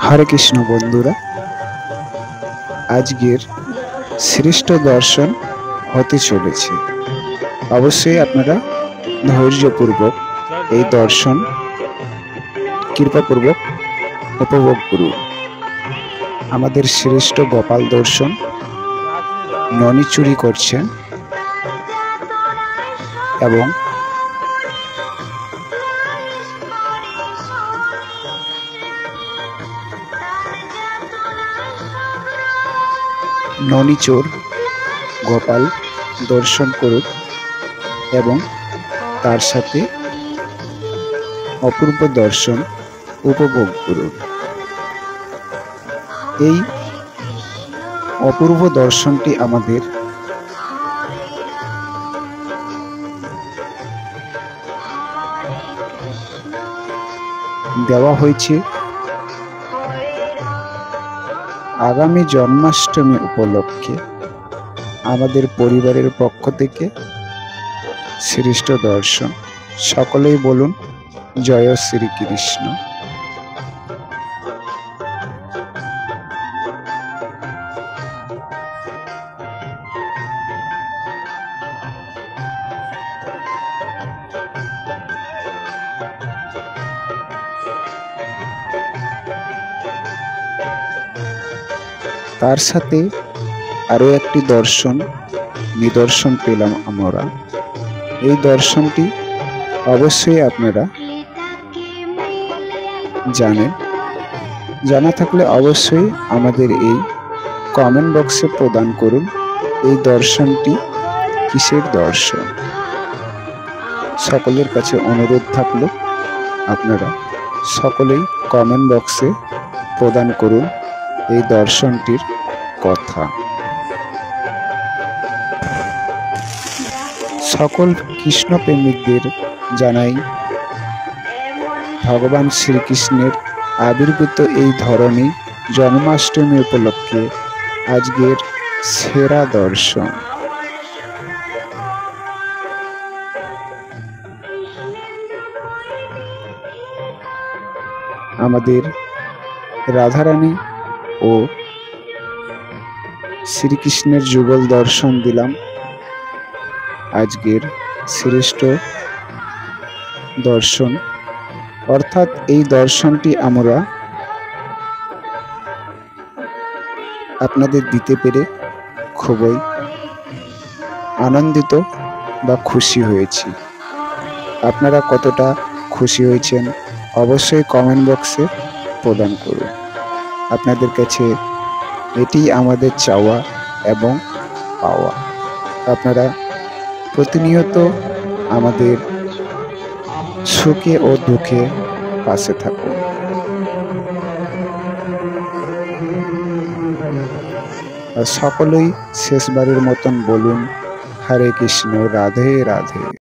হরে কৃষ্ণ বন্ধুরা, আজকের শ্রেষ্ঠ দর্শন হতে চলেছে। অবশ্যই আপনারা ধৈর্যপূর্বক এই দর্শন কৃপাপূর্বক উপভোগ করুন। আমাদের শ্রেষ্ঠ গোপাল দর্শন ননি চুরি করছেন এবং ননিচোর গোপাল দর্শন করুন এবং তার সাথে অপূর্ব দর্শন উপভোগ করুন। এই অপূর্ব দর্শনটি আমাদের দেওয়া হয়েছে আগামী জন্মাষ্টমী উপলক্ষে। আমাদের পরিবারের পক্ষ থেকে শ্রেষ্ঠ দর্শন। সকলেই বলুন জয় শ্রীকৃষ্ণ। তার সাথে আরো একটি নিদর্শন পেলাম আমরা। এই দর্শনটি অবশ্যই আপনারা জানেন। জানা থাকলে অবশ্যই আমাদের এই কমেন্ট বক্সে প্রদান করুন এই দর্শনটি কিসের দর্শন। সকলের কাছে অনুরোধ থাকলো আপনারা সকলেই কমেন্ট বক্সে প্রদান করুন এই দর্শনটির কথা। সকল কৃষ্ণ প্রেমিকদের জানাই ভগবান শ্রীকৃষ্ণের আবির্ভূত এই ধরনী জন্মাষ্টমী উপলক্ষে আজকের সেরা দর্শন। আমাদের রাধারানী ও শ্রীকৃষ্ণের যুগল দর্শন দিলাম। আজকের শ্রেষ্ঠ দর্শন, অর্থাৎ এই দর্শনটি আমরা আপনাদের দিতে পেরে খুবই আনন্দিত বা খুশি হয়েছি। আপনারা কতটা খুশি হয়েছেন অবশ্যই কমেন্ট বক্সে প্রদান করুন। আপনাদের কাছে এটি আমাদের চাওয়া এবং পাওয়া। আপনারা প্রতিনিয়ত আমাদের সুখে ও দুঃখে পাশে থাকুন। আর সকলেই শেষবারের মতন বলুন হরে কৃষ্ণ, রাধে রাধে।